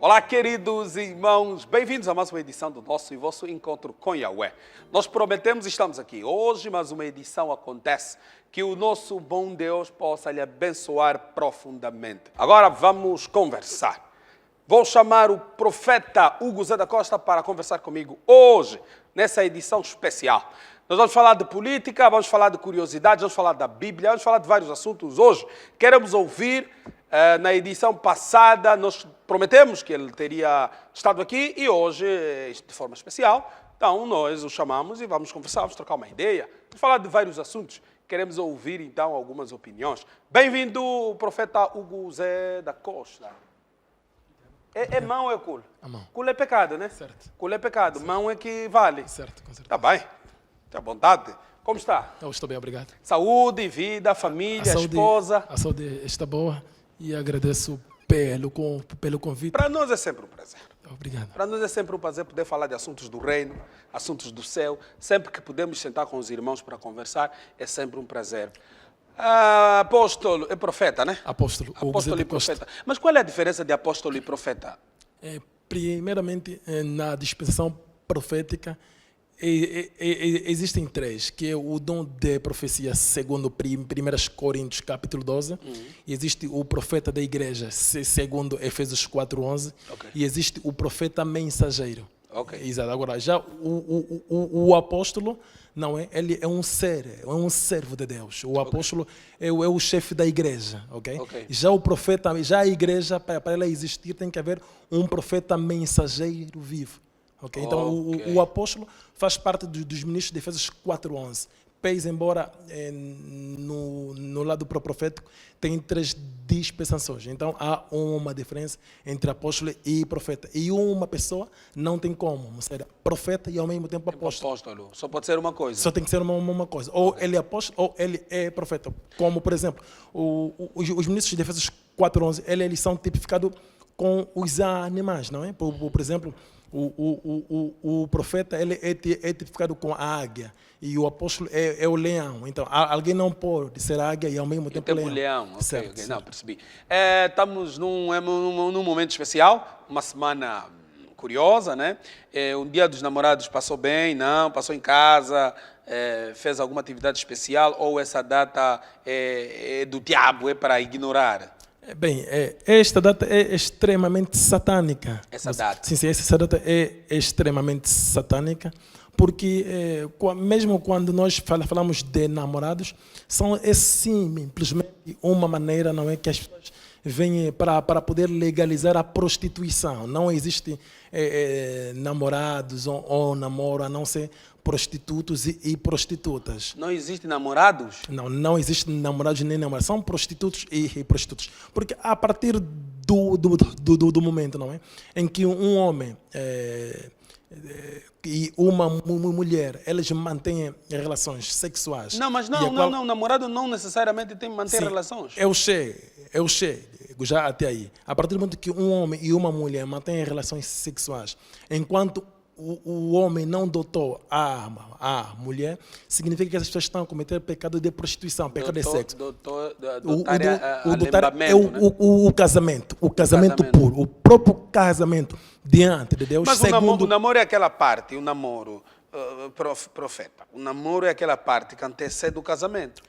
Olá, queridos irmãos, bem-vindos a mais uma edição do nosso e vosso encontro com Yahweh. Nós prometemos e estamos aqui. Hoje, mais uma edição acontece. Que o nosso bom Deus possa lhe abençoar profundamente. Agora vamos conversar. Vou chamar o profeta Hugo Zé da Costa para conversar comigo hoje, nessa edição especial. Nós vamos falar de política, vamos falar de curiosidades, vamos falar da Bíblia, vamos falar de vários assuntos hoje. Queremos ouvir. Na edição passada, nós prometemos que ele teria estado aqui e hoje, de forma especial, então nós o chamamos e vamos conversar, vamos trocar uma ideia, vamos falar de vários assuntos. Queremos ouvir, então, algumas opiniões. Bem-vindo, profeta Hugo Zé da Costa. É mão ou é culo? A mão. Culo é pecado, né? Certo. Culo é pecado, Certo. mão é que vale. Certo, com certeza. Tá bem, tem à vontade. Como está? Eu estou bem, obrigado. Saúde, vida, família, esposa. A saúde está boa e agradeço pelo convite. Para nós é sempre um prazer. Obrigado. Para nós é sempre um prazer poder falar de assuntos do reino, assuntos do céu. Sempre que podemos sentar com os irmãos para conversar, é sempre um prazer. Apóstolo, é profeta, né? Apóstolo Hugo Zé Apóstolo da e Costa. profeta. Mas qual é a diferença de apóstolo e profeta? Primeiramente, na dispensação profética, existem três, que é o dom de profecia segundo 1 Coríntios capítulo 12, existe o profeta da igreja segundo Efésios 4:11, Ok. e existe o profeta mensageiro. Ok. Exato. Agora, já o apóstolo, não é? Ele é um servo de Deus. O apóstolo é o chefe da igreja, ok? Ok. Já o profeta, já a igreja, para ela existir, tem que haver um profeta mensageiro vivo. Okay? Então, Ok. o apóstolo faz parte dos ministros de Efésios 4:11. Pese embora no lado profético tem três dispensações. Então, há uma diferença entre apóstolo e profeta. E uma pessoa não tem como ser profeta e ao mesmo tempo apóstolo. Apóstolo. Só pode ser uma coisa. Só tem que ser uma coisa. Ou ele é apóstolo ou ele é profeta. Como, por exemplo, os ministros de Efésios 4:11, eles são tipificados com os animais, não é? Por exemplo, o profeta ele é tipificado com a águia e o apóstolo é o leão. Então, alguém não pode ser águia e ao mesmo tempo leão. Ok, certo, ok. certo. Não, percebi. Estamos num momento especial, uma semana curiosa, né? Um dia dos namorados passou bem, não? Passou em casa, fez alguma atividade especial ou essa data é do diabo, é para ignorar? Bem, esta data é extremamente satânica. Essa data? Sim, essa data é extremamente satânica, porque mesmo quando nós falamos de namorados, é simplesmente uma maneira, não é, que as pessoas vêm para poder legalizar a prostituição. Não existe namorados ou namoro a não ser prostitutos e prostitutas. Não existe namorados? Não existe namorados nem namoradas. São prostitutos e prostitutas. Porque a partir do momento, não é, em que um homem e uma mulher, eles mantêm relações sexuais. Não, mas não, namorado não necessariamente tem que manter relações. Eu sei, já até aí. A partir do momento que um homem e uma mulher mantêm relações sexuais, enquanto o homem não dotou a mulher, significa que essas pessoas estão a cometer pecado de prostituição, pecado de sexo. Dotar é o casamento puro, o próprio casamento diante de Deus. Mas segundo... o namoro é aquela parte, o namoro, profeta, o namoro é aquela parte que antecede o casamento.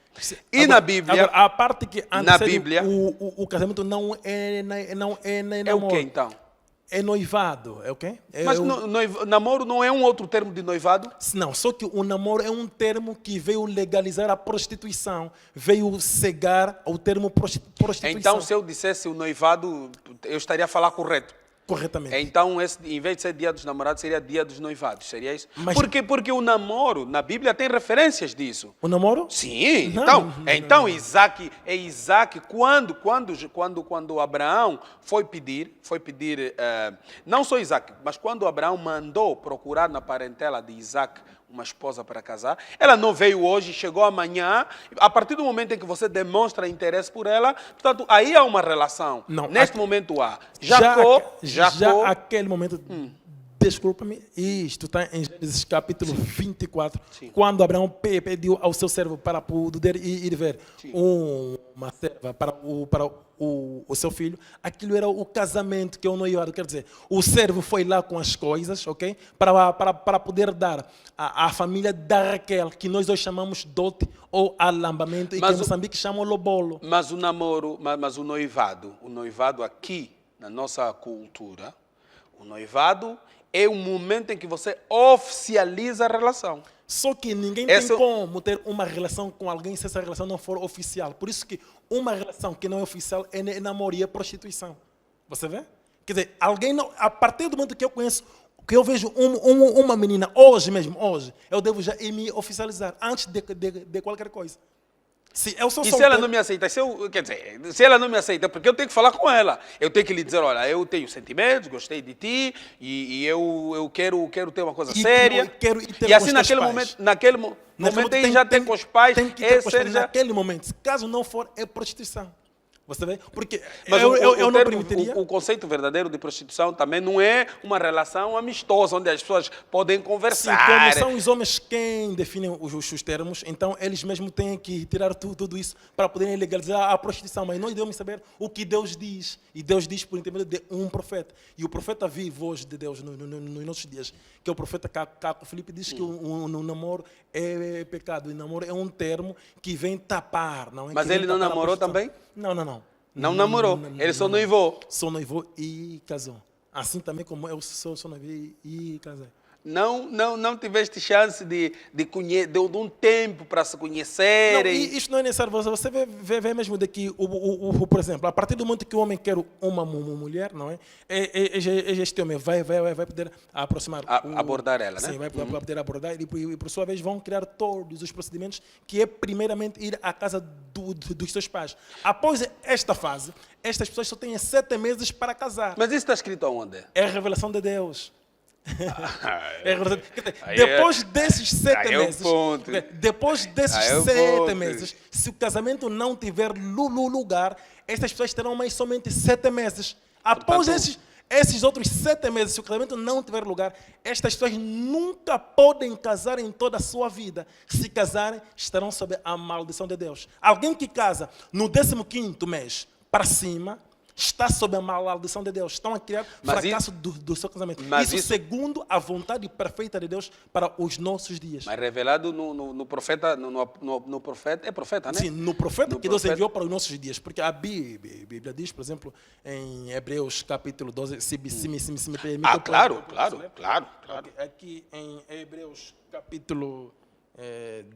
E agora, na Bíblia... Agora, a parte que antecede na Bíblia, o casamento não é namoro. É o que então? É noivado, é o quê? Mas namoro não é um outro termo de noivado? Não, só que o namoro é um termo que veio legalizar a prostituição, veio cegar o termo prostituição. Então, se eu dissesse o noivado, eu estaria a falar correto. Corretamente. Então, em vez de ser dia dos namorados, seria dia dos noivados, seria isso? Mas... Porque o namoro, na Bíblia, tem referências disso. O namoro? Sim. Não. Isaac, quando Abraão foi pedir, não só Isaac, mas quando Abraão mandou procurar na parentela de Isaac uma esposa para casar, ela não veio hoje, chegou amanhã. A partir do momento em que você demonstra interesse por ela, portanto, aí há uma relação. Não, Neste momento há. Já aquele momento Desculpa-me, isto está em Gênesis capítulo 24, Sim. quando Abraão pediu ao seu servo para poder ir ver uma serva para o seu filho. Aquilo era o casamento, que é o noivado. Quer dizer, o servo foi lá com as coisas, ok? Para poder dar à família da Raquel, que nós hoje chamamos dote ou alambamento, e que em Moçambique chamam lobolo. Mas o namoro, mas o noivado aqui, na nossa cultura, o noivado é o momento em que você oficializa a relação. Só que ninguém tem como ter uma relação com alguém se essa relação não for oficial. Por isso que uma relação que não é oficial é namoro e é prostituição. Você vê? Quer dizer, alguém não, a partir do momento que eu conheço, que eu vejo uma menina, hoje mesmo, eu devo já me oficializar antes de qualquer coisa. Se eu sou e solteiro, se ela não me aceita? Quer dizer, se ela não me aceita, porque eu tenho que falar com ela. Eu tenho que lhe dizer, olha, eu tenho sentimentos, gostei de ti, e eu quero ter uma coisa séria. E assim, naquele momento aí já tem com os pais. Tem que ter com os pais naquele momento. Caso não for, é prostituição. Você vê? Porque mas eu não permitiria. O conceito verdadeiro de prostituição também não é uma relação amistosa, onde as pessoas podem conversar. Sim, como são os homens quem definem os termos, então eles mesmos têm que tirar tudo isso para poderem legalizar a prostituição. Mas nós devemos saber o que Deus diz. E Deus diz por intermédio de um profeta. E o profeta vivo hoje de Deus nos nossos dias, que é o profeta Caco Filipe, diz que o namoro é pecado. E namoro é um termo que vem tapar. Não é? Mas ele não namorou também? Não. Não namorou, ele só noivou. Só noivou e casou. Assim também como eu sou noivo e casei. Não tiveste chance de um tempo para se conhecerem? Não, isto não é necessário. Você vê mesmo daqui, por exemplo, a partir do momento que o homem quer uma mulher, não é? Este homem vai poder aproximar. Abordar ela, né? Sim, vai poder abordar e por sua vez vão criar todos os procedimentos, que é primeiramente ir à casa dos seus pais. Após esta fase, estas pessoas só têm 7 meses para casar. Mas isso está escrito aonde? É a revelação de Deus. Depois desses 7 meses, se o casamento não tiver lugar, estas pessoas terão mais somente 7 meses. Após esses outros 7 meses, se o casamento não tiver lugar, estas pessoas nunca podem casar em toda a sua vida. Se casarem, estarão sob a maldição de Deus. Alguém que casa no 15º mês para cima está sob a maldição de Deus. Estão a criar fracasso do seu casamento. Isso segundo a vontade perfeita de Deus para os nossos dias. Mas revelado no profeta, no profeta, é profeta, né? Sim, no profeta que Deus enviou para os nossos dias. Porque a Bíblia diz, por exemplo, em Hebreus capítulo 12, se me permite... Claro. Aqui em Hebreus capítulo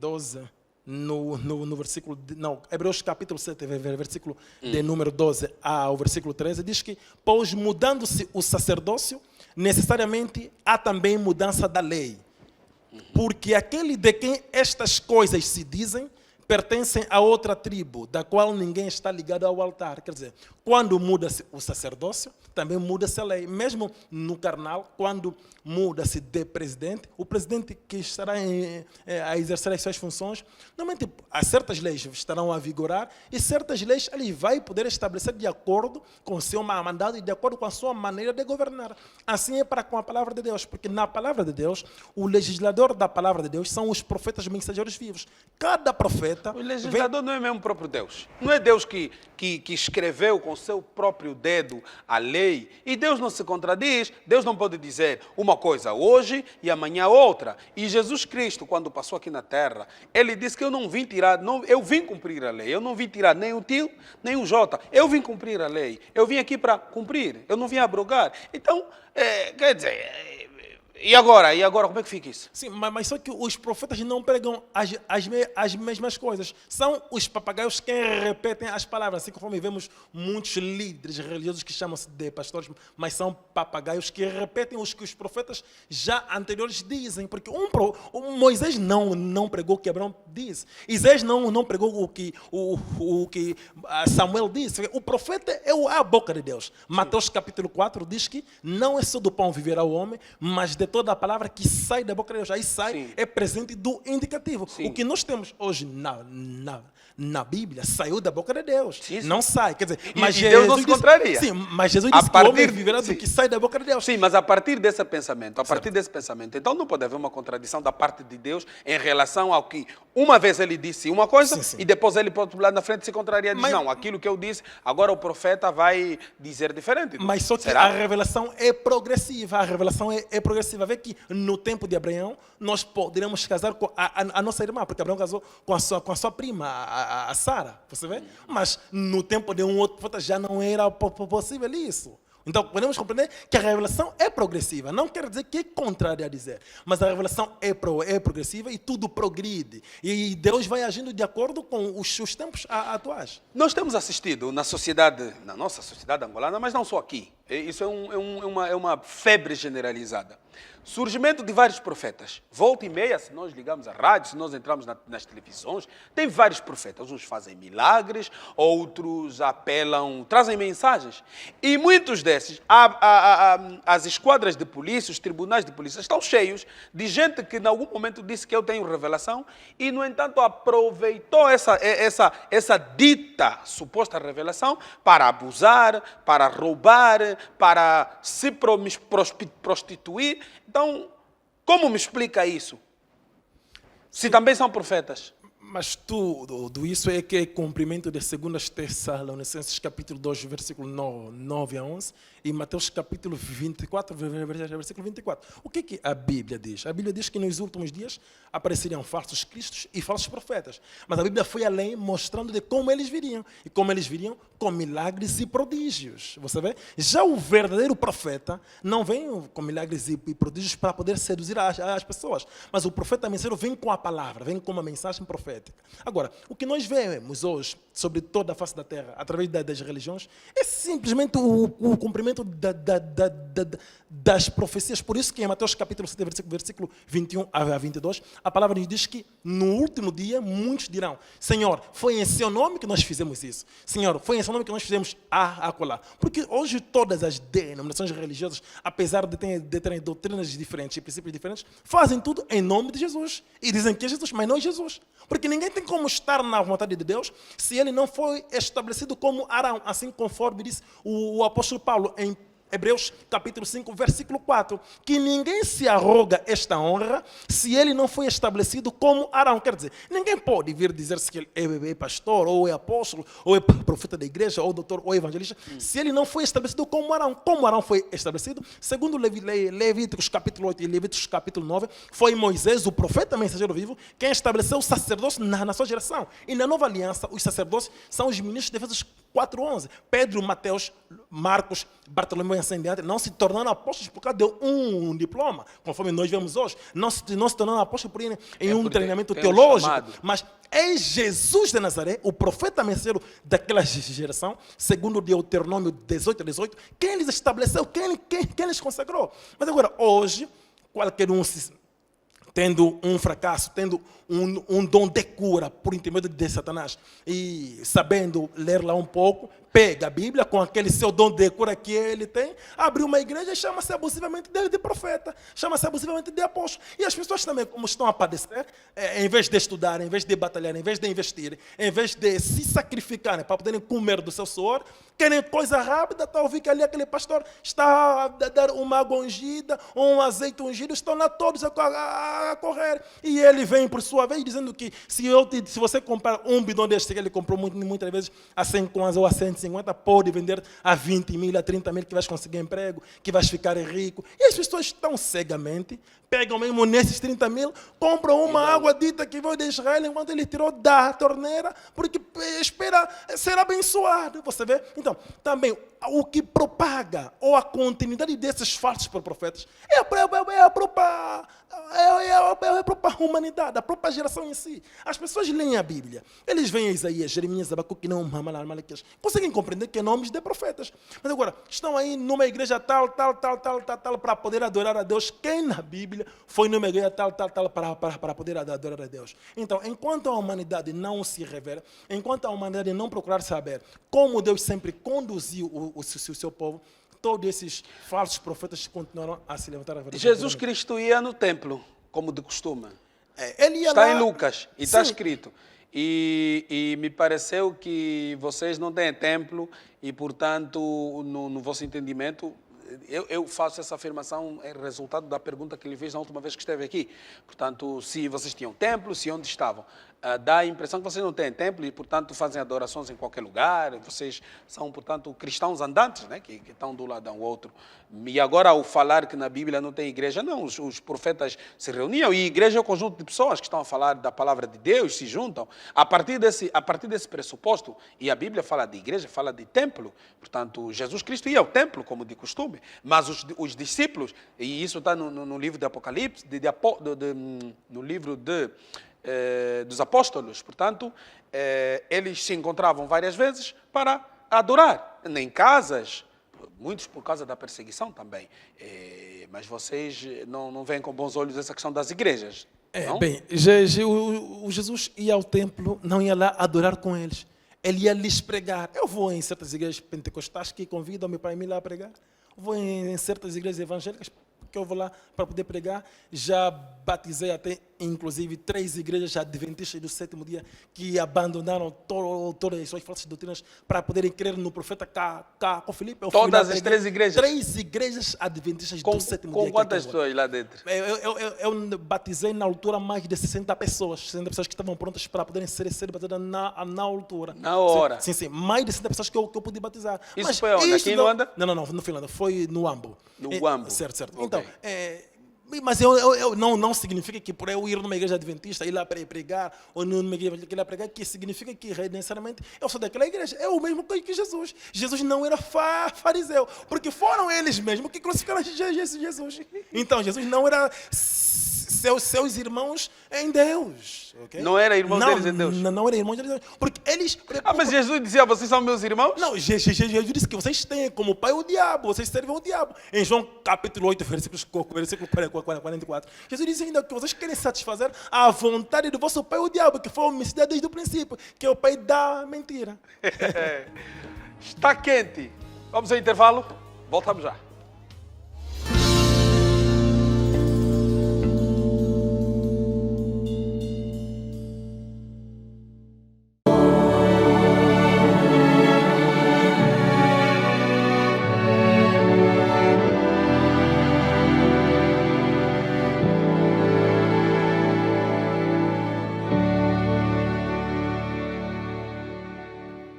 12... No versículo, Hebreus capítulo 7, versículo de número 12 ao versículo 13, diz que, pois mudando-se o sacerdócio, necessariamente há também mudança da lei. Porque aquele de quem estas coisas se dizem, pertencem a outra tribo, da qual ninguém está ligado ao altar. Quer dizer, quando muda-se o sacerdócio, também muda-se a lei. Mesmo no carnal, quando muda-se de presidente, o presidente que estará a exercer as suas funções, normalmente certas leis estarão a vigorar e certas leis ele vai poder estabelecer de acordo com o seu mandado e de acordo com a sua maneira de governar. Assim é para com a palavra de Deus, porque na palavra de Deus, o legislador da palavra de Deus são os profetas mensageiros vivos. Cada profeta... O legislador não é mesmo o próprio Deus. Não é Deus que escreveu com seu próprio dedo a lei. E Deus não se contradiz. Deus não pode dizer uma coisa hoje e amanhã outra. E Jesus Cristo, quando passou aqui na terra, ele disse que eu não vim tirar, eu vim cumprir a lei. Eu não vim tirar nem o til, nem o jota. Eu vim cumprir a lei. Eu vim aqui para cumprir. Eu não vim abrogar. Então, quer dizer... E agora como é que fica isso? Sim, mas só que os profetas não pregam as mesmas coisas. São os papagaios que repetem as palavras, assim conforme vemos muitos líderes religiosos que chamam-se de pastores, mas são papagaios que repetem os que os profetas já anteriores dizem. Porque Moisés não pregou o que Abraão disse. Isaías não pregou o que Samuel disse. O profeta é a boca de Deus. Mateus capítulo 4 diz que não é só do pão viverá o homem, mas de de toda a palavra que sai da boca de Deus. Aí sai, Sim. é presente do indicativo. Sim. O que nós temos hoje na Bíblia saiu da boca de Deus. Sim, sim. Não sai. Quer dizer, E- mas e Deus não se disse, contraria. sim, mas Jesus A disse que o homem partir- viverá do sim. que sai da boca de Deus. Sim, mas a partir desse pensamento, então não pode haver uma contradição da parte de Deus em relação ao que uma vez ele disse uma coisa Sim, sim. e depois ele, por outro lado, na frente se contraria e diz, Mas- não, aquilo que eu disse, agora o profeta vai dizer diferente. Mas só que Será? a revelação é progressiva. A revelação é progressiva. Vê que no tempo de Abraão, nós poderíamos casar com a nossa irmã, porque Abraão casou com a sua prima, a Sara. Você vê? Mas no tempo de um outro profeta já não era possível isso. Então, podemos compreender que a revelação é progressiva. Não quer dizer que é contrário a dizer. Mas a revelação é progressiva e tudo progride. E Deus vai agindo de acordo com os tempos atuais. Nós temos assistido na sociedade, na nossa sociedade angolana, mas não só aqui. Isso é uma febre generalizada. Surgimento de vários profetas. Volta e meia, se nós ligamos a rádio, se nós entramos nas televisões, tem vários profetas. Uns fazem milagres, outros apelam, trazem mensagens. E muitos desses, as esquadras de polícia, os tribunais de polícia, estão cheios de gente que em algum momento disse que eu tenho revelação e, no entanto, aproveitou essa dita suposta revelação para abusar, para roubar, para se prostituir. Então, como me explica isso? Se também são profetas. Mas tudo isso é que é cumprimento de 2 Tessalonicenses capítulo 2, versículo 9 a 11 e Mateus capítulo 24, versículo 24. O que a Bíblia diz? A Bíblia diz que nos últimos dias apareceriam falsos cristos e falsos profetas. Mas a Bíblia foi além, mostrando de como eles viriam. E como eles viriam? Com milagres e prodígios. Você vê? Já o verdadeiro profeta não vem com milagres e prodígios para poder seduzir as pessoas. Mas o profeta mensageiro vem com a palavra, vem com uma mensagem profética. Agora, o que nós vemos hoje sobre toda a face da terra, através das religiões, é simplesmente o cumprimento das profecias. Por isso que em Mateus capítulo 7, versículo 21 a 22, a palavra nos diz que no último dia muitos dirão: Senhor, foi em seu nome que nós fizemos isso. Senhor, foi em seu nome que nós fizemos acolá. Porque hoje todas as denominações religiosas, apesar de terem doutrinas diferentes e princípios diferentes, fazem tudo em nome de Jesus. E dizem que é Jesus, mas não é Jesus. Porque ninguém tem como estar na vontade de Deus se ele não foi estabelecido como Arão, assim conforme disse o apóstolo Paulo em Hebreus capítulo 5, versículo 4, que ninguém se arroga esta honra se ele não foi estabelecido como Arão. Quer dizer, ninguém pode vir dizer-se que ele é pastor, ou é apóstolo, ou é profeta da igreja, ou doutor, ou evangelista, se ele não foi estabelecido como Arão. Como Arão foi estabelecido? Segundo Levíticos capítulo 8 e Levíticos capítulo 9, foi Moisés, o profeta mensageiro vivo, quem estabeleceu o sacerdócio na sua geração. E na nova aliança, os sacerdotes são os ministros de Efésios 4:11. Pedro, Mateus, Marcos, Bartolomeu e assim diante não se tornaram apóstolos por causa de um diploma, conforme nós vemos hoje. Não se tornaram apóstolos por ir em um treinamento teológico. Mas é Jesus de Nazaré, o profeta mensageiro daquela geração, segundo Deuteronômio 18, quem eles estabeleceu, quem eles consagrou. Mas agora, hoje, qualquer um tendo um fracasso, tendo um dom de cura por intermédio de Satanás e sabendo ler lá um pouco, pega a Bíblia com aquele seu dom de cura que ele tem, abre uma igreja e chama-se abusivamente de profeta, chama-se abusivamente de apóstolo. E as pessoas também, como estão a padecer, em vez de estudar, em vez de batalhar, em vez de investir, em vez de se sacrificarem para poderem comer do seu suor, querem coisa rápida, está a ouvir que ali aquele pastor está a dar uma água ungida, ou um azeite ungido, estão lá todos a correr. E ele vem por sua vez dizendo que se você comprar um bidão deste que ele comprou muitas vezes a 100 kwanza ou a 150, pode vender a 20 mil, a 30 mil, que vais conseguir emprego, que vais ficar rico. E as pessoas estão cegamente, pegam mesmo nesses 30 mil, compram uma água dita que veio de Israel enquanto ele tirou da torneira, porque espera ser abençoado. Você vê? Então, também, o que propaga, ou a continuidade desses falsos profetas, é a própria humanidade, a própria geração em si. As pessoas leem a Bíblia, eles veem Isaías, Jeremias, Abacuque, não, Malaquias, conseguem compreender que é nomes de profetas. Mas agora, estão aí numa igreja tal, para poder adorar a Deus. Quem na Bíblia foi numa igreja tal, para poder adorar a Deus? Então, enquanto a humanidade não se revela, enquanto a humanidade não procurar saber como Deus sempre conduziu o seu povo, todos esses falsos profetas continuaram a se levantar. Jesus Cristo ia no templo, como de costume. Ele ia Está lá, em Lucas e está sim. escrito. E me pareceu que vocês não têm templo e, portanto, no vosso entendimento, eu faço essa afirmação é resultado da pergunta que lhe fiz na última vez que esteve aqui. Portanto, se vocês tinham templo, se onde estavam. Dá a impressão que vocês não têm templo e, portanto, fazem adorações em qualquer lugar. Vocês são, portanto, cristãos andantes, né? que estão do lado um outro. E agora, ao falar que na Bíblia não tem igreja, não. Os profetas se reuniam e igreja é um conjunto de pessoas que estão a falar da palavra de Deus, se juntam. A partir desse pressuposto, e a Bíblia fala de igreja, fala de templo. Portanto, Jesus Cristo ia ao templo, como de costume. Mas os discípulos, e isso está no livro de Apocalipse, no livro dos apóstolos, portanto, eles se encontravam várias vezes para adorar, em casas, muitos por causa da perseguição também. Mas vocês não veem com bons olhos essa questão das igrejas, não? Bem, o Jesus ia ao templo, não ia lá adorar com eles. Ele ia lhes pregar. Eu vou em certas igrejas pentecostais que convidam-me para ir lá pregar. Vou em certas igrejas evangélicas que eu vou lá para poder pregar. Já batizei até, inclusive, 3 igrejas adventistas do 7º dia que abandonaram todas as suas falsas doutrinas para poderem crer no profeta com Filipe. Todas as 3 igrejas? 3 igrejas adventistas do 7º dia. Com quantas pessoas lá dentro? Eu batizei na altura mais de 60 pessoas que estavam prontas para poderem ser batizadas na altura. Na hora? Sim. Mais de 60 pessoas que eu pude batizar. Isso foi onde? Aqui em Luanda? Não, no Finlândia. Foi no Ambo. No Ambo? Certo. Okay. Então, mas não significa que por eu ir numa igreja adventista, ir lá para pregar, ou numa igreja evangélica ir lá pregar, que significa que necessariamente eu sou daquela igreja. É o mesmo que Jesus. Jesus não era fariseu, porque foram eles mesmos que crucificaram Jesus. Então, Jesus não era seus irmãos em Deus. Okay? Não era irmão deles em Deus? Não era irmão deles em Deus. Porque eles... mas Jesus dizia, vocês são meus irmãos? Não, Jesus disse que vocês têm como pai o diabo, vocês servem ao diabo. Em João capítulo 8, versículo 44, Jesus diz ainda que vocês querem satisfazer a vontade do vosso pai o diabo, que foi homicida desde o princípio, que é o pai da mentira. Está quente. Vamos ao intervalo? Voltamos já.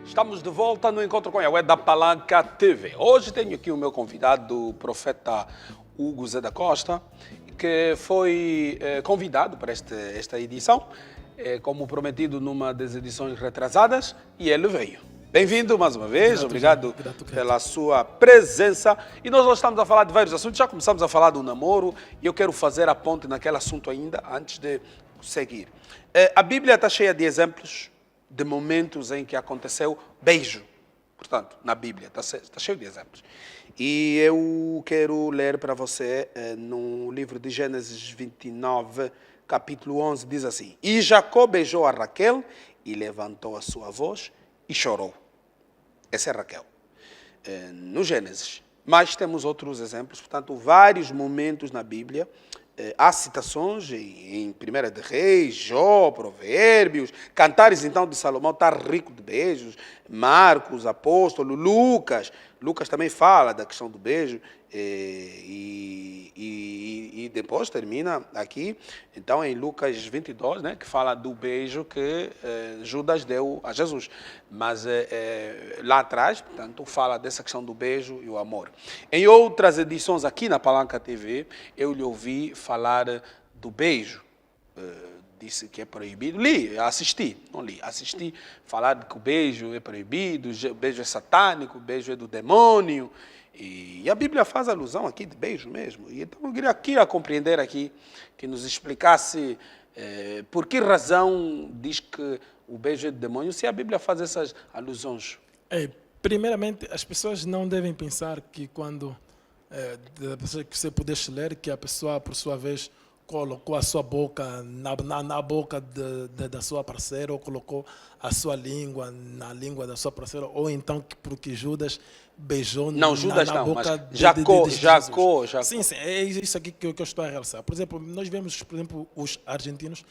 Estamos de volta no Encontro com Yahweh da Palanca TV. Hoje tenho aqui o meu convidado, o profeta Hugo Zé da Costa, que foi convidado para esta edição, como prometido numa das edições retrasadas, e ele veio. Bem-vindo mais uma vez, obrigado pela sua presença. E nós hoje estamos a falar de vários assuntos, já começamos a falar do namoro, e eu quero fazer a ponte naquele assunto ainda, antes de seguir. A Bíblia está cheia de exemplos de momentos em que aconteceu beijo. Portanto, na Bíblia, está cheio de exemplos. E eu quero ler para você no livro de Gênesis 29, capítulo 11, diz assim: E Jacó beijou a Raquel e levantou a sua voz e chorou. Essa é Raquel. No Gênesis. Mas temos outros exemplos, portanto, vários momentos na Bíblia. Há citações em 1 de Reis, Jó, Provérbios, Cantares, então, de Salomão, está rico de beijos, Marcos, Apóstolo, Lucas também fala da questão do beijo, e depois termina aqui, então, em Lucas 22, né, que fala do beijo que Judas deu a Jesus. Mas lá atrás, portanto, fala dessa questão do beijo e o amor. Em outras edições aqui na Palanca TV, eu lhe ouvi falar do beijo. Disse que é proibido. Assisti falar de que o beijo é proibido, o beijo é satânico, o beijo é do demônio. E a Bíblia faz alusão aqui de beijo mesmo. E então eu queria compreender aqui, que nos explicasse por que razão diz que o beijo é do demônio, se a Bíblia faz essas alusões. Primeiramente, as pessoas não devem pensar que quando que você pudesse ler, que a pessoa, por sua vez, colocou a sua boca na boca da sua parceira, ou colocou a sua língua na língua da sua parceira, ou então porque Judas beijou Não, Judas na não, boca mas Jacó. Jesus. Sim, é isso aqui que eu estou a realçar. Por exemplo, nós vemos, por exemplo, os argentinos,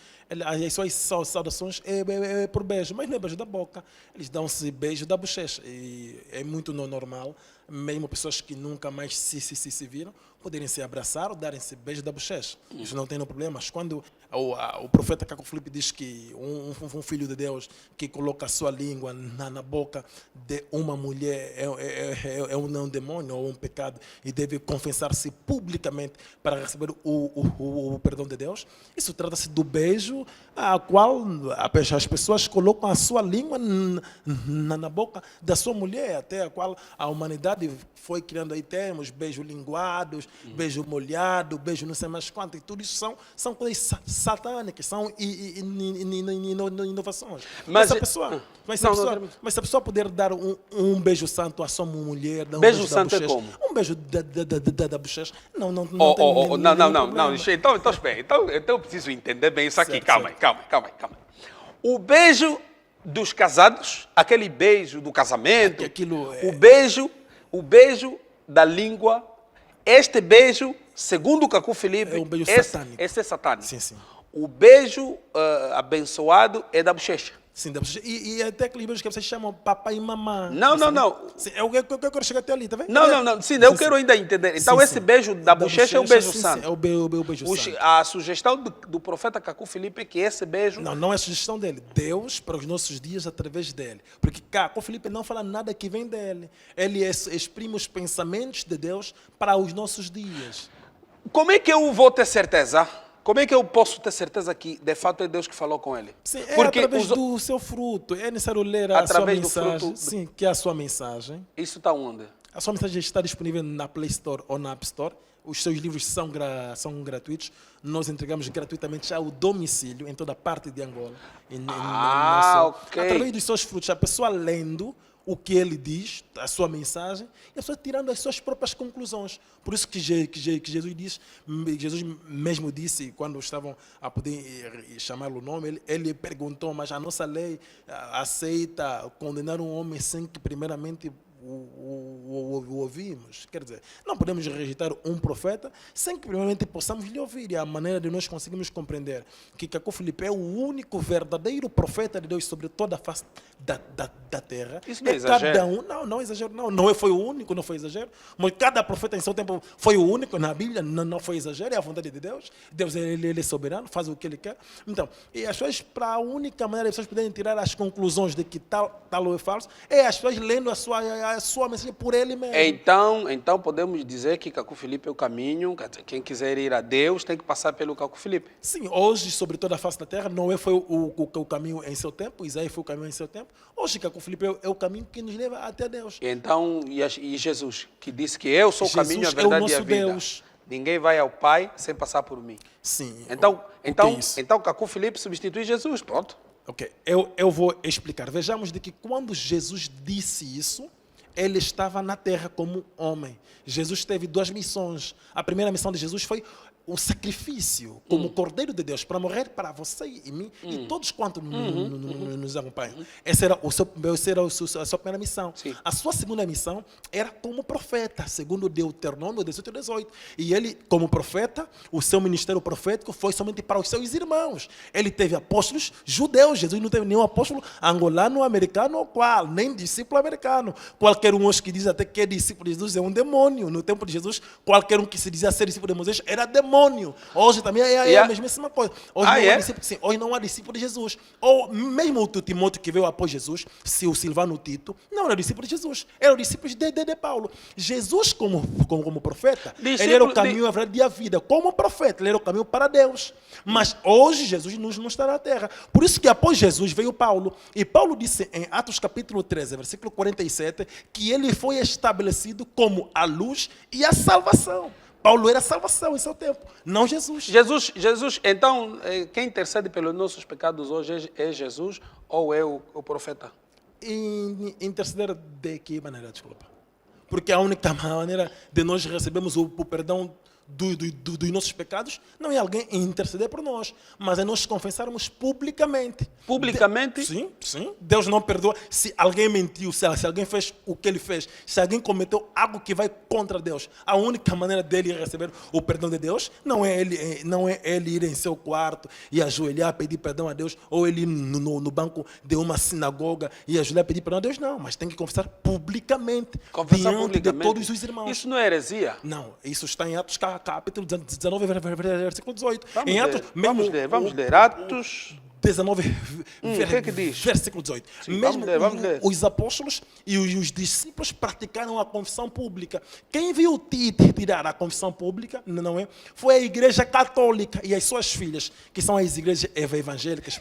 as suas saudações é por beijo, mas não é beijo da boca. Eles dão-se beijo da bochecha. E é muito normal, mesmo pessoas que nunca mais se viram, poderem se abraçar ou darem-se beijo da bochecha. Isso não tem nenhum problema. Mas quando o profeta Caco Filipe diz que um filho de Deus que coloca a sua língua na boca de uma mulher é um demônio ou um pecado e deve confessar-se publicamente para receber o perdão de Deus, isso trata-se do beijo a qual as pessoas colocam a sua língua na boca da sua mulher, até a qual a humanidade foi criando aí termos, beijo linguados, beijo molhado, beijo não sei mais quanto, e tudo isso são coisas satânicas, são inovações. Mas se a pessoa puder dar um beijo santo à sua mulher, dar um Beijo da santo é bochecha, como? um beijo da bochecha, não tem Não, problema. então espera. Então eu preciso entender bem isso aqui. Certo, Calma aí. O beijo dos casados, aquele beijo do casamento, Aquilo é- o beijo da língua, este beijo, segundo o Caco Filipe, É um beijo satânico. esse é satânico. Sim. O beijo abençoado é da bochecha. Sim, da bochecha. E até aqueles beijos que vocês chamam papai e mamãe. Não. Sim, eu quero chegar até ali, tá vendo? Não. Sim, eu quero ainda entender. Então, esse beijo da bochecha é um beijo sim, santo. Sim, é o beijo santo. A sugestão do profeta Caco Filipe é que esse beijo... Não é sugestão dele. Deus, para os nossos dias, através dele. Porque Caco Filipe não fala nada que vem dele. Ele exprime os pensamentos de Deus para os nossos dias. Como é que eu vou ter certeza? Como é que eu posso ter certeza que, de fato, é Deus que falou com ele? Sim, através do seu fruto. É necessário ler a sua Através do mensagem. fruto. Sim, que é a sua mensagem. Isso está onde? A sua mensagem está disponível na Play Store ou na App Store. Os seus livros são gratuitos. Nós entregamos gratuitamente ao domicílio, em toda a parte de Angola. Ok. Através dos seus frutos, a pessoa lendo o que ele diz, a sua mensagem, e a pessoa tirando as suas próprias conclusões. Por isso que Jesus mesmo disse, quando estavam a poder chamá-lo o nome, ele perguntou, mas a nossa lei aceita condenar um homem sem que primeiramente o ouvimos. Quer dizer, não podemos rejeitar um profeta sem que primeiramente possamos lhe ouvir. E a maneira de nós conseguirmos compreender que Caco Filipe é o único verdadeiro profeta de Deus sobre toda a face da terra. Isso não é exagero. Cada um, não é exagero, não foi o único, não foi exagero. Mas cada profeta em seu tempo foi o único na Bíblia, não foi exagero, é a vontade de Deus. Deus ele é soberano, faz o que ele quer. Então, e as pessoas, para a única maneira de as pessoas poderem tirar as conclusões de que tal ou é falso, é as pessoas lendo a sua mensagem por ele mesmo. Então podemos dizer que Caco Filipe é o caminho. Quer dizer, quem quiser ir a Deus tem que passar pelo Caco Filipe. Sim, hoje, sobre toda a face da terra, Noé foi o caminho em seu tempo, Isaías foi o caminho em seu tempo. Hoje, Caco Filipe é o caminho que nos leva até Deus. Então, e Jesus, que disse que eu sou o Jesus caminho, a é o verdade nosso e a vida. Deus. Ninguém vai ao Pai sem passar por mim. Sim. Então, o que é isso? Caco Filipe substitui Jesus, pronto. Ok, eu vou explicar. Vejamos de que quando Jesus disse isso, ele estava na terra como homem. Jesus teve duas missões. A primeira missão de Jesus foi o sacrifício como Cordeiro de Deus para morrer para você e mim e todos quantos nos acompanham. Essa era a sua primeira missão. Sim. A sua segunda missão era como profeta, segundo Deuteronômio 18 e 18. E ele, como profeta, o seu ministério profético foi somente para os seus irmãos. Ele teve apóstolos judeus. Jesus não teve nenhum apóstolo angolano, americano ou qual, nem discípulo americano. Qualquer um que diz até que é discípulo de Jesus é um demônio. No tempo de Jesus, qualquer um que se dizia ser discípulo de Moisés era demônio. Hoje também é a mesma coisa. Hoje não há discípulo de Jesus. Ou mesmo o Timóteo que veio após Jesus, se o Silvano Tito, não era discípulo de Jesus, era o discípulo de Paulo. Jesus como profeta, ele era o caminho, a verdade e a vida. Como profeta, ele era o caminho para Deus. Mas hoje Jesus não está na terra. Por isso que após Jesus veio Paulo. E Paulo disse em Atos capítulo 13, versículo 47, que ele foi estabelecido como a luz e a salvação. Paulo era a salvação em seu tempo, não Jesus. Jesus, então, quem intercede pelos nossos pecados hoje é Jesus ou é o profeta? Interceder de que maneira, desculpa? Porque a única maneira de nós recebermos o perdão dos nossos pecados não é alguém interceder por nós, mas é nós confessarmos publicamente. Publicamente? Sim, sim. Deus não perdoa. Se alguém mentiu, se alguém fez o que ele fez, se alguém cometeu algo que vai contra Deus, a única maneira dele receber o perdão de Deus não é ele ir em seu quarto e ajoelhar, pedir perdão a Deus, ou ele ir no banco de uma sinagoga e ajoelhar, pedir perdão a Deus, não, mas tem que confessar publicamente, Confessar diante publicamente. de todos os irmãos. Isso não é heresia? Não, isso está em Atos capítulo 19, versículo 18. Vamos Em ler, Atos, vamos ler. Atos 19, o que é que diz? versículo 18. Sim, Mesmo vamos ler. os apóstolos e os discípulos praticaram a confissão pública. Quem viu tirar a confissão pública, não é? Foi a igreja católica e as suas filhas, que são as igrejas evangélicas,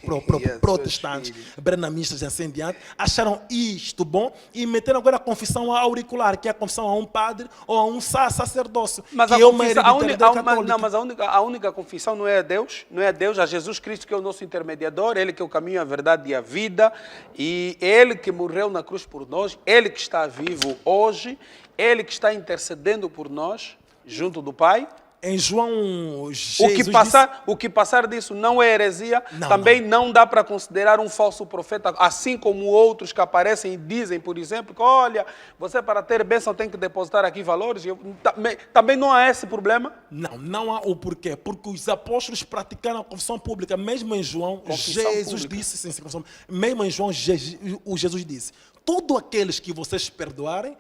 protestantes, brenamistas e assim diante, acharam isto bom e meteram agora a confissão auricular, que é a confissão a um padre ou a um sacerdócio, Mas que a é uma confissão, hereditariedade católica. não, mas a única confissão não é a Deus, não é a Deus, a Jesus Cristo que é o nosso intermediador, Ele que é o caminho, a verdade e a vida, e Ele que morreu na cruz por nós, Ele que está vivo hoje, Ele que está intercedendo por nós, junto do Pai. Em João, O que passar disso não é heresia, Não, também não dá para considerar um falso profeta, assim como outros que aparecem e dizem, por exemplo, que olha, você para ter bênção tem que depositar aqui valores. Também não há esse problema. Não há o porquê. Porque os apóstolos praticaram a confissão pública. Mesmo em João, Confissão Jesus pública. disse, sim, mesmo em João, Jesus disse, todos aqueles que vocês perdoarem,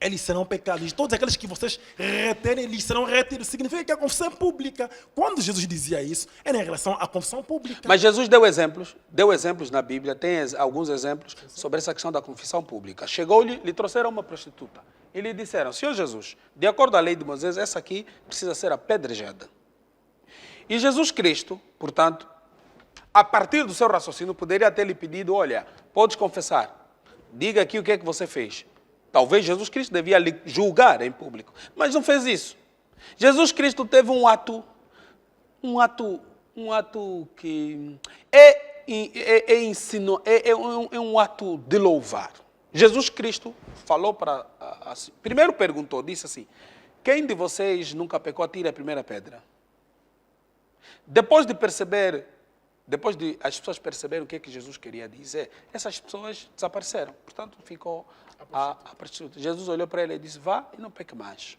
eles serão pecados. E todos aqueles que vocês reterem, eles serão retidos. Significa que a confissão é pública. Quando Jesus dizia isso, era em relação à confissão pública. Mas Jesus deu exemplos na Bíblia, tem alguns exemplos sobre essa questão da confissão pública. Chegou-lhe, lhe trouxeram uma prostituta e lhe disseram, Senhor Jesus, de acordo à lei de Moisés, essa aqui precisa ser apedrejada. E Jesus Cristo, portanto, a partir do seu raciocínio, poderia ter lhe pedido, olha, podes confessar, diga aqui o que é que você fez. Talvez Jesus Cristo devia lhe julgar em público, mas não fez isso. Jesus Cristo teve um ato que é um ato de louvar. Jesus Cristo falou primeiro perguntou, disse assim, quem de vocês nunca pecou, atire a primeira pedra. Depois de as pessoas perceberem o que Jesus queria dizer, essas pessoas desapareceram. Portanto, ficou a prostituta. Jesus olhou para ele e disse, vá e não peque mais.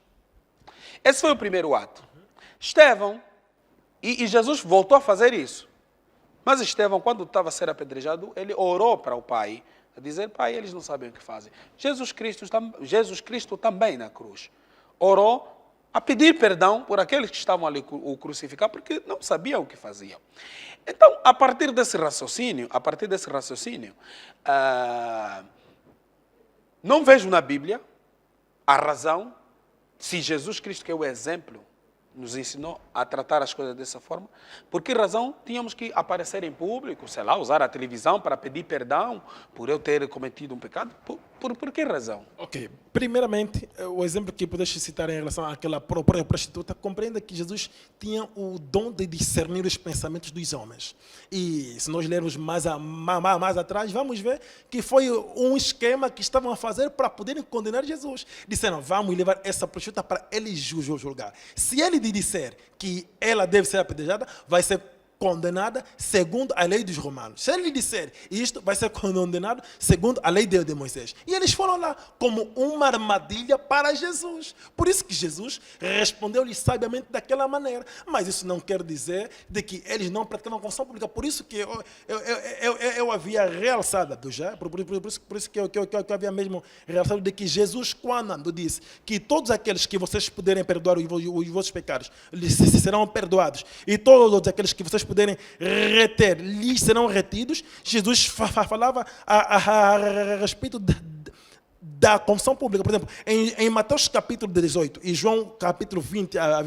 Esse foi o primeiro ato. Estevão, e Jesus voltou a fazer isso. Mas Estevão, quando estava a ser apedrejado, ele orou para o Pai, a dizer, Pai, eles não sabem o que fazem. Jesus Cristo também na cruz orou a pedir perdão por aqueles que estavam ali o crucificar, porque não sabiam o que faziam. Então, a partir desse raciocínio, não vejo na Bíblia a razão, se Jesus Cristo, que é o exemplo, nos ensinou a tratar as coisas dessa forma, por que razão tínhamos que aparecer em público, sei lá, usar a televisão para pedir perdão por eu ter cometido um pecado? Por que razão? Ok. Primeiramente, o exemplo que pudeste citar em relação àquela própria prostituta, compreenda que Jesus tinha o dom de discernir os pensamentos dos homens. E se nós lermos mais atrás, vamos ver que foi um esquema que estavam a fazer para poderem condenar Jesus. Disseram, vamos levar essa prostituta para ele julgar. Se ele disser que ela deve ser apedrejada, vai ser condenada segundo a lei dos romanos. Se ele disser isto, vai ser condenado segundo a lei de Moisés. E eles foram lá como uma armadilha para Jesus. Por isso que Jesus respondeu-lhes sabiamente daquela maneira. Mas isso não quer dizer de que eles não praticavam a confissão pública. Por isso que eu havia realçado, por isso que eu havia mesmo realçado de que Jesus, quando disse que todos aqueles que vocês puderem perdoar os vossos pecados, lhes serão perdoados. E todos aqueles que vocês puderem reter, lhes serão retidos. Jesus falava a respeito da confissão pública. Por exemplo, em Mateus capítulo 18 e João capítulo 20 a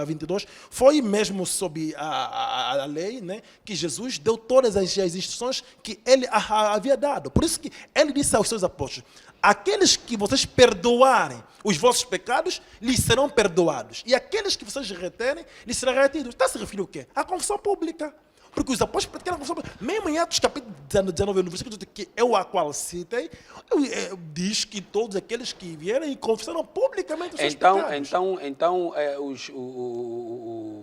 22, foi mesmo sob a lei, né, que Jesus deu todas as instruções que ele havia dado. Por isso que ele disse aos seus apóstolos, aqueles que vocês perdoarem os vossos pecados, lhes serão perdoados. E aqueles que vocês reterem, lhes serão retidos. Está se referindo o quê? A confissão pública. Porque os apóstolos praticaram a confissão pública. Mesmo em Atos capítulo 19, no versículo que eu a qual citei, diz que todos aqueles que vieram e confessaram publicamente os seus pecados. Então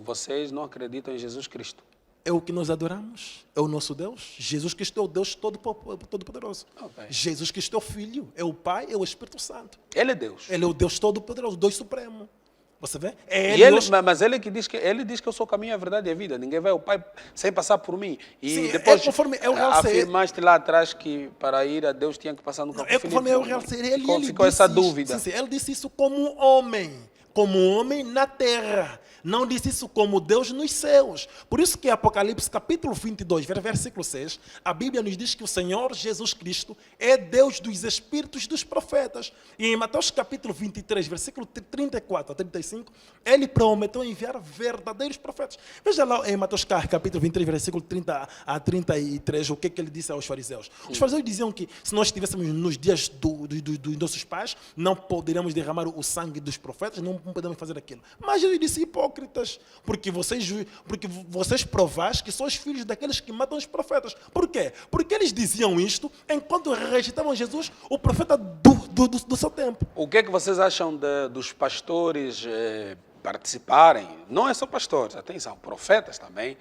vocês não acreditam em Jesus Cristo? É o que nós adoramos, é o nosso Deus. Jesus Cristo é o Deus Todo-Poderoso. Ok. Jesus Cristo é o Filho, é o Pai, é o Espírito Santo. Ele é Deus. Ele é o Deus Todo-Poderoso, o Deus Supremo. Você vê? E ele, mas ele diz que eu sou o caminho, a verdade e a vida. Ninguém vai ao Pai sem passar por mim. E Sim, depois conforme eu realcei. afirmaste lá atrás que para ir a Deus tinha que passar no campo. É conforme eu realcei. Ficou essa dúvida. Sim, ele disse isso como um homem na terra. Não disse isso como Deus nos céus. Por isso que Apocalipse capítulo 22, versículo 6, a Bíblia nos diz que o Senhor Jesus Cristo é Deus dos espíritos dos profetas. E em Mateus capítulo 23, versículo 34 a 35, ele prometeu enviar verdadeiros profetas. Veja lá em Mateus capítulo 23, versículo 30 a 33, o que ele disse aos fariseus. Os fariseus diziam que se nós estivéssemos nos dias dos nossos pais, não poderíamos derramar o sangue dos profetas, não podemos fazer aquilo. Mas ele disse, hipócritas, porque vocês provais que sois filhos daqueles que matam os profetas. Por quê? Porque eles diziam isto enquanto rejeitavam Jesus, o profeta do seu tempo. O que é que vocês acham dos pastores participarem? Não é só pastores, atenção, profetas também,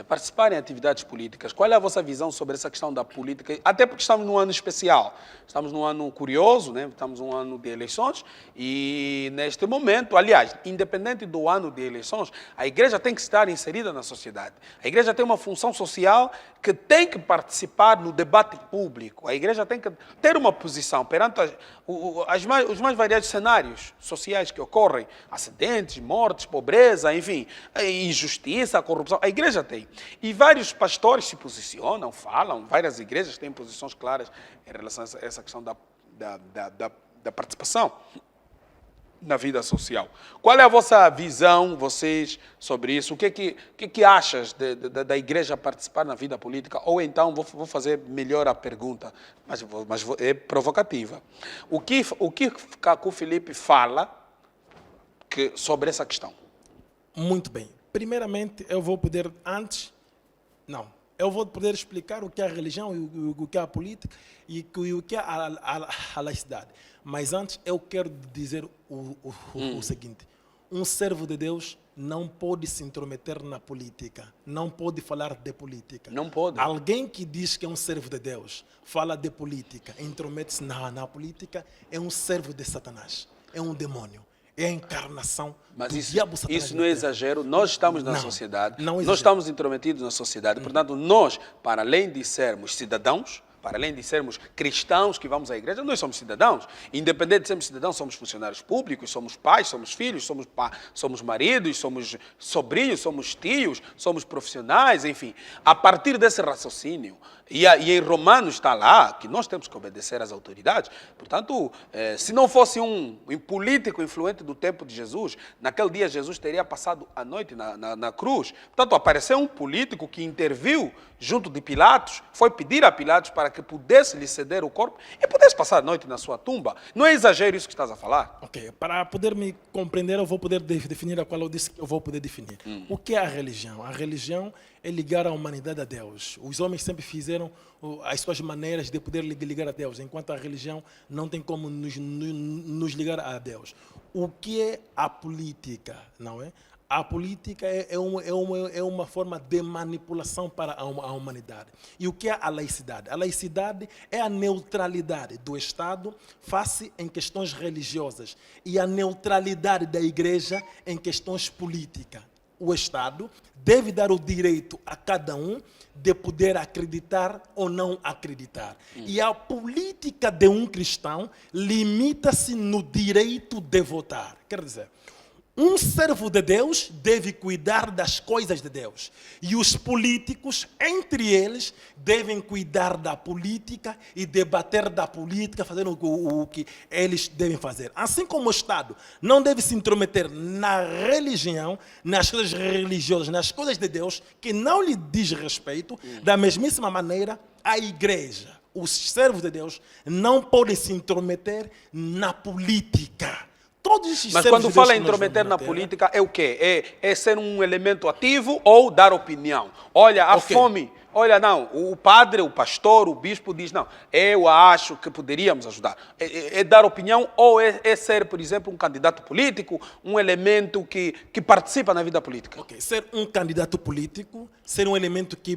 participarem em atividades políticas. Qual é a vossa visão sobre essa questão da política? Até porque estamos num ano especial, estamos num ano curioso, né? Estamos num ano de eleições e neste momento, aliás, independente do ano de eleições, a igreja tem que estar inserida na sociedade. A igreja tem uma função social que tem que participar no debate público. A igreja tem que ter uma posição perante os mais variados cenários sociais que ocorrem, acidentes, mortes, pobreza, enfim, injustiça, corrupção. A igreja tem. E vários pastores se posicionam, falam, várias igrejas têm posições claras em relação a essa questão da participação na vida social. Qual é a vossa visão, vocês, sobre isso? O que achas da igreja participar na vida política? Ou então, vou fazer melhor a pergunta, mas é provocativa. O que o Felipe fala sobre essa questão? Muito bem. Primeiramente, eu vou poder explicar o que é a religião, e o que é a política e o que é a laicidade. Mas antes, eu quero dizer o seguinte. Um servo de Deus não pode se intrometer na política, não pode falar de política. Não pode. Alguém que diz que é um servo de Deus, fala de política, intromete-se na política, é um servo de Satanás, é um demônio. É a encarnação do diabo Satanás. Isso não é exagero. Nós estamos na sociedade, nós estamos intrometidos na sociedade. Portanto, nós, para além de sermos cidadãos, para além de sermos cristãos que vamos à igreja, nós somos cidadãos. Independente de sermos cidadãos, somos funcionários públicos, somos pais, somos filhos, somos maridos, somos sobrinhos, somos tios, somos profissionais, enfim. A partir desse raciocínio, e em Romanos está lá que nós temos que obedecer às autoridades. Portanto, se não fosse um político influente do tempo de Jesus, naquele dia Jesus teria passado a noite na cruz. Portanto, apareceu um político que interviu junto de Pilatos, foi pedir a Pilatos para que pudesse lhe ceder o corpo e pudesse passar a noite na sua tumba. Não é exagero isso que estás a falar? Ok, para poder me compreender, eu vou poder definir a qual eu disse que eu vou poder definir. O que é a religião? A religião é ligar a humanidade a Deus. Os homens sempre fizeram as suas maneiras de poder ligar a Deus, enquanto a religião não tem como nos ligar a Deus. O que é a política, não é? A política é uma forma de manipulação para a humanidade. E o que é a laicidade? A laicidade é a neutralidade do Estado face em questões religiosas e a neutralidade da igreja em questões políticas. O Estado deve dar o direito a cada um de poder acreditar ou não acreditar. E a política de um cristão limita-se no direito de votar. Quer dizer, um servo de Deus deve cuidar das coisas de Deus. E os políticos, entre eles, devem cuidar da política e debater da política, fazendo o que eles devem fazer. Assim como o Estado não deve se intrometer na religião, nas coisas religiosas, nas coisas de Deus, que não lhe diz respeito, da mesmíssima maneira, a igreja, os servos de Deus, não podem se intrometer na política. Todos esses Mas servos quando de Deus fala em que nós vemos intrometer na terra, política, é o quê? É ser um elemento ativo ou dar opinião? Olha, a Ok. fome. Olha, não, o padre, o pastor, o bispo diz, não, eu acho que poderíamos ajudar. É dar opinião ou é ser, por exemplo, um candidato político, um elemento que participa na vida política? Ok, ser um candidato político, ser um elemento que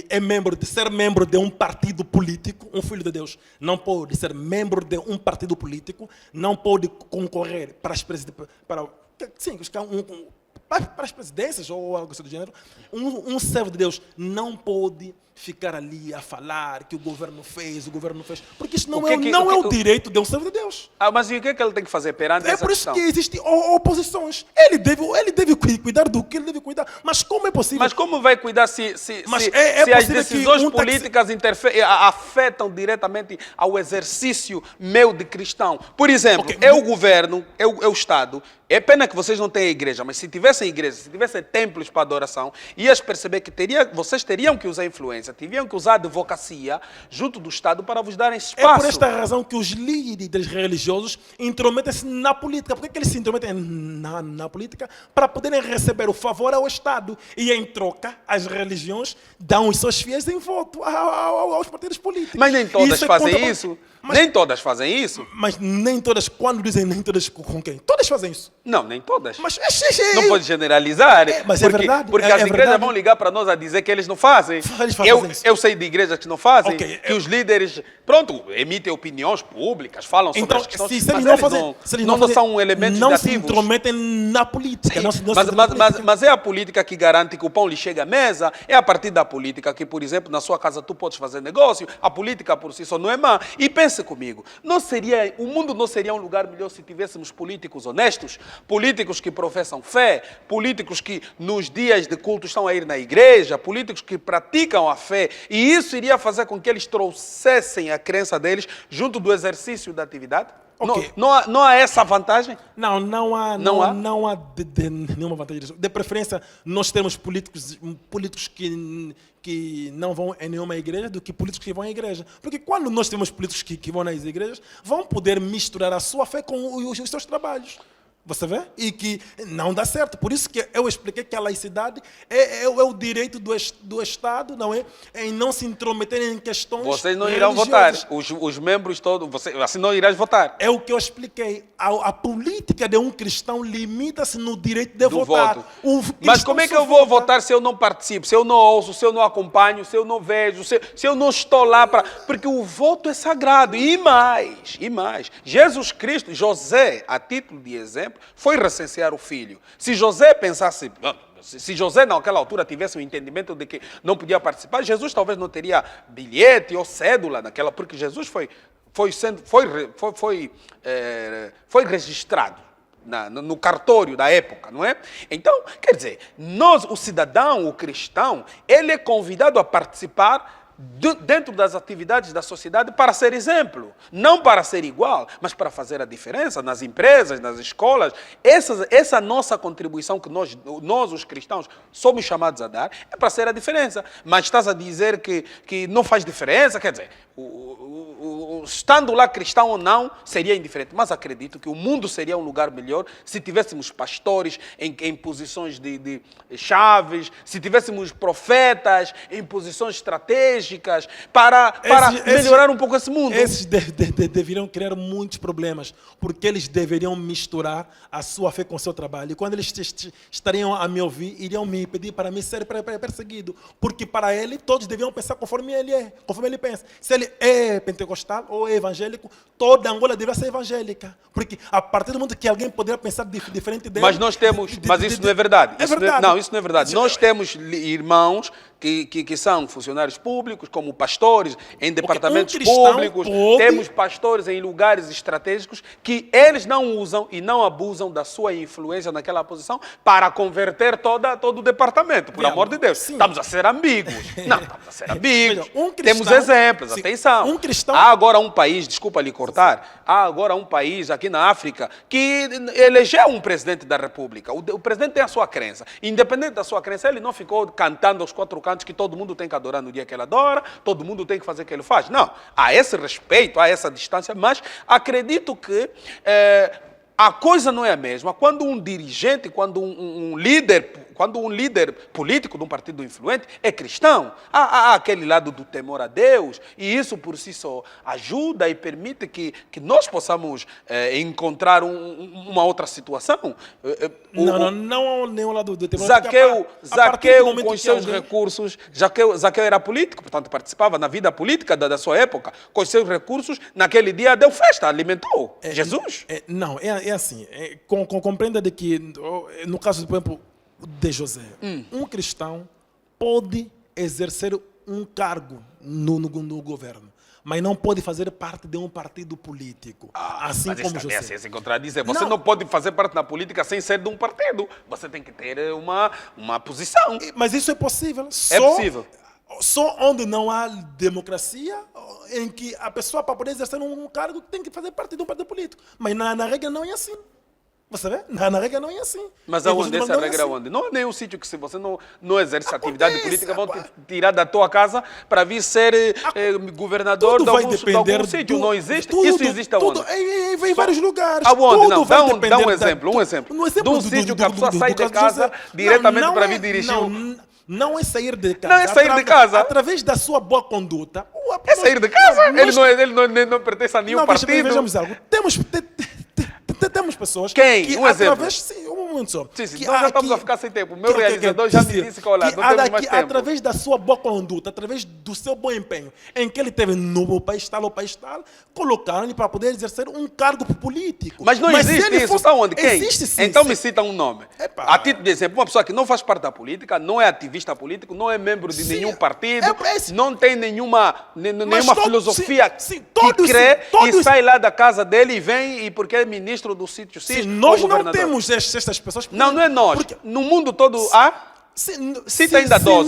é ser membro de um partido político, um filho de Deus não pode ser membro de um partido político, não pode concorrer para as para as presidências ou algo assim do gênero. Um servo de Deus não pode ficar ali a falar que o governo fez, porque isso não é o direito de um servo de Deus. Mas e o que é que ele tem que fazer perante É essa por isso questão? que existem oposições. Ele deve cuidar do que ele deve cuidar. Mas como é possível? Mas como vai cuidar se Mas se é as possível que decisões um políticas afetam diretamente ao exercício meu de cristão? Por exemplo, Ok. é o governo, é o Estado. É pena que vocês não tenham igreja, mas se tivessem igreja, se tivessem templos para adoração, ias perceber que vocês teriam que usar influência, teriam que usar advocacia junto do Estado para vos darem É espaço. por esta razão que os líderes religiosos intrometem-se na política. Por que eles se intrometem na política? Para poderem receber o favor ao Estado. E em troca, as religiões dão os seus fiéis em voto aos partidos políticos. Mas nem todas Isso é fazem isso. Nem todas fazem isso. Mas nem todas, quando dizem nem todas, com quem? Todas fazem isso. Não, nem todas. Mas Não pode generalizar. Mas é verdade, Porque é as igrejas verdade. vão ligar para nós a dizer que eles não fazem. Eles fazem isso. Eu sei de igrejas que não fazem, Ok, que os líderes, pronto, emitem opiniões públicas, falam sobre Então, as questões, se mas eles não eles fazem, se eles não fazem, são elementos não se negativos. intrometem na política. Não se intrometem na política. Mas é a política que garante que o pão lhe chegue à mesa, é a partir da política que, por exemplo, na sua casa tu podes fazer negócio, a política por si só não é má. E pense comigo, o mundo não seria um lugar melhor se tivéssemos políticos honestos, políticos que professam fé, políticos que nos dias de culto estão a ir na igreja, políticos que praticam a fé, e isso iria fazer com que eles trouxessem a crença deles junto do exercício da atividade? Ok. Não há essa vantagem? Não há nenhuma vantagem disso. De preferência, nós temos políticos que não vão em nenhuma igreja do que políticos que vão à igreja. Porque quando nós temos políticos que vão nas igrejas, vão poder misturar a sua fé com os seus trabalhos. Você vê? E que não dá certo. Por isso que eu expliquei que a laicidade é o direito do Estado, não é? Em não se intrometer em questões Vocês não irão votar. Os membros todos, assim não irás votar. É o que eu expliquei. A política de um cristão limita-se no direito de Do votar. voto. Mas como é que eu vou votar se eu não participo, se eu não ouço, se eu não acompanho, se eu não vejo, se eu não estou lá para... Porque o voto é sagrado. E mais. Jesus Cristo, José, a título de exemplo, foi recensear o filho. Se José pensasse... Se José, naquela altura, tivesse o entendimento de que não podia participar, Jesus talvez não teria bilhete ou cédula naquela, porque Jesus foi registrado no cartório da época, não é? Então, quer dizer, o cidadão, o cristão, ele é convidado a participar dentro das atividades da sociedade para ser exemplo, não para ser igual, mas para fazer a diferença nas empresas, nas escolas. Essa nossa contribuição que nós os cristãos somos chamados a dar é para ser a diferença. Mas estás a dizer que não faz diferença, quer dizer, estando lá cristão ou não, seria indiferente. Mas acredito que o mundo seria um lugar melhor se tivéssemos pastores em posições de chaves, se tivéssemos profetas em posições estratégicas para melhorar um pouco esse mundo. Esses deveriam criar muitos problemas, porque eles deveriam misturar a sua fé com o seu trabalho. E quando eles estariam a me ouvir, iriam me pedir para me ser perseguido. Porque para ele, todos deviam pensar conforme ele é, conforme ele pensa. Se ele é pentecostal ou é evangélico, toda Angola deveria ser evangélica. Porque a partir do momento que alguém poderia pensar diferente dele... Mas nós temos... Mas isso não é verdade. É verdade. Não, isso não é verdade. Nós temos irmãos que são funcionários públicos, como pastores em departamentos públicos, temos pastores em lugares estratégicos que eles não usam e não abusam da sua influência naquela posição para converter todo o departamento, por amor de Deus. Sim. Estamos a ser ambíguos. Não, estamos a ser ambíguos. Veja, Temos exemplos, sim, atenção. Há agora um país, desculpa lhe cortar, há agora um país aqui na África que elegeu um presidente da República. O presidente tem a sua crença. Independente da sua crença, ele não ficou cantando aos quatro cantos que todo mundo tem que adorar no dia que ele adora, todo mundo tem que fazer o que ele faz. Não, há esse respeito, há essa distância, mas acredito que a coisa não é a mesma quando um dirigente, quando um líder político de um partido influente é cristão. Há aquele lado do temor a Deus, e isso por si só ajuda e permite que nós possamos encontrar uma outra situação. Não nenhum lado do temor. Zaqueu com os seus recursos, Zaqueu era político, portanto participava na vida política da sua época, com os seus recursos, naquele dia deu festa, alimentou Jesus. É assim, compreenda de que, no caso, por exemplo, de José, um cristão pode exercer um cargo no governo, mas não pode fazer parte de um partido político, assim mas como isso José. assim se contradizer. Você não pode fazer parte da política sem ser de um partido. Você tem que ter uma posição. Mas isso é possível. É possível. Só onde não há democracia, em que a pessoa, para poder exercer um cargo, tem que fazer parte de um partido político. Mas na regra não é assim. Você vê? Na regra não é assim. Mas aonde? Essa regra é onde? Não é nenhum sítio que se você não exerce atividade política, vão te tirar da tua casa para vir ser governador de algum sítio. Não existe? Isso existe aonde? Em vários lugares. Aonde? Não, dá um exemplo. De um sítio que a pessoa sai de casa diretamente para vir dirigir Não é sair de casa. Não é sair de casa. Através da sua boa conduta. É sair de casa. Ele não pertence a nenhum partido. Vejamos algo. Temos pessoas Quem? que Um exemplo. através... Sim, um momento só. Sim, nós já estamos a ficar sem tempo. O meu realizador já me disse que, olha, não temos mais tempo. Através da sua boa conduta, através do seu bom empenho, em que ele teve no país tal, colocaram-lhe para poder exercer um cargo político. Mas não existe isso. Está onde? Quem? Existe sim. Então me cita um nome. Epa. A título de exemplo, uma pessoa que não faz parte da política, não é ativista político, não é membro de nenhum partido, não tem nenhuma filosofia que crê e sai lá da casa dele e vem, e porque é ministro do sítio X, nós não temos estas pessoas. Não é nós. Porque no mundo todo há. Cita ainda dois.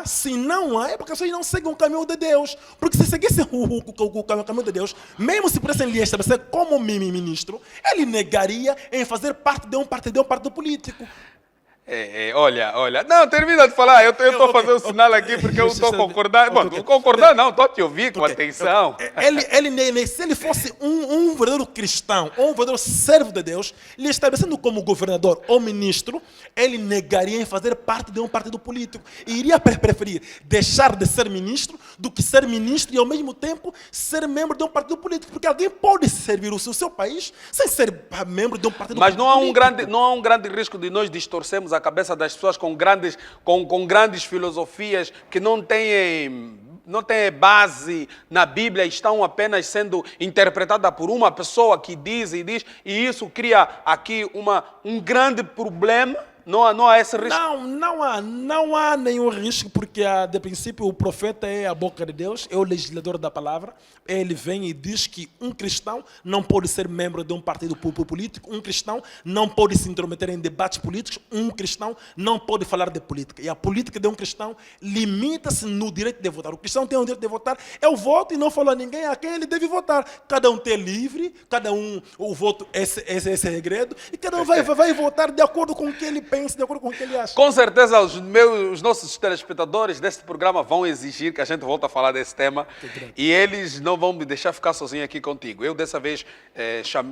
Se não há, é porque as pessoas não seguem o caminho de Deus. Porque se seguissem o caminho de Deus, mesmo se pudessem lhe estabelecer como ministro, ele negaria em fazer parte de um partido político. Olha. Não, termina de falar. Eu estou fazendo um sinal aqui porque eu estou concordando. Bom, concordar não, estou a te ouvir com atenção. Se ele fosse um verdadeiro cristão, ou um verdadeiro servo de Deus, lhe estabelecendo como governador ou ministro, ele negaria em fazer parte de um partido político. E iria preferir deixar de ser ministro do que ser ministro e, ao mesmo tempo, ser membro de um partido político. Porque alguém pode servir o seu país sem ser membro de um partido político. Mas não há um grande risco de nós distorcermos a cabeça das pessoas com grandes filosofias que não têm base na Bíblia, estão apenas sendo interpretadas por uma pessoa que diz, e isso cria aqui um grande problema. Não há esse risco? Não há nenhum risco, porque, de princípio, o profeta é a boca de Deus, é o legislador da palavra. Ele vem e diz que um cristão não pode ser membro de um partido político, um cristão não pode se intrometer em debates políticos, um cristão não pode falar de política. E a política de um cristão limita-se no direito de votar. O cristão tem o direito de votar, é o voto, e não fala a ninguém a quem ele deve votar. Cada um tem livre, o voto é segredo, e cada um vai votar de acordo com o que ele pensa, de acordo com o que ele acha. Com certeza os nossos telespectadores deste programa vão exigir que a gente volte a falar desse tema, e eles não vão me deixar ficar sozinho aqui contigo. Eu dessa vez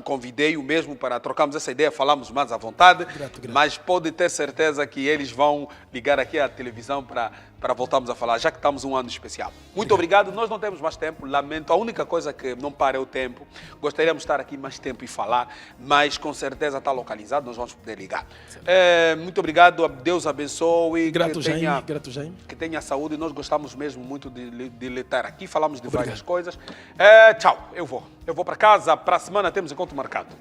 convidei-o mesmo para trocarmos essa ideia, falarmos mais à vontade, grato. Mas pode ter certeza que eles vão ligar aqui à televisão para voltarmos a falar, já que estamos um ano especial. Muito obrigado. Nós não temos mais tempo, lamento. A única coisa que não para é o tempo. Gostaríamos de estar aqui mais tempo e falar, mas com certeza está localizado, nós vamos poder ligar. Muito obrigado, Deus abençoe. Grato, Jaime. Que tenha saúde. Nós gostamos mesmo muito de lhe estar aqui, falamos de várias coisas. Tchau, eu vou para casa. Para a semana temos encontro marcado.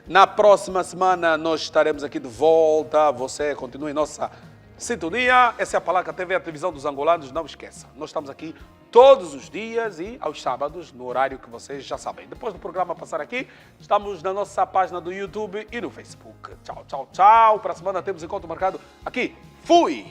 Na próxima semana nós estaremos aqui de volta. Você continue em nossa sintonia. Essa é a Palavra TV, a televisão dos angolanos. Não esqueça, nós estamos aqui todos os dias e aos sábados, no horário que vocês já sabem. Depois do programa passar aqui, estamos na nossa página do YouTube e no Facebook. Tchau. Para a semana temos encontro marcado aqui. Fui!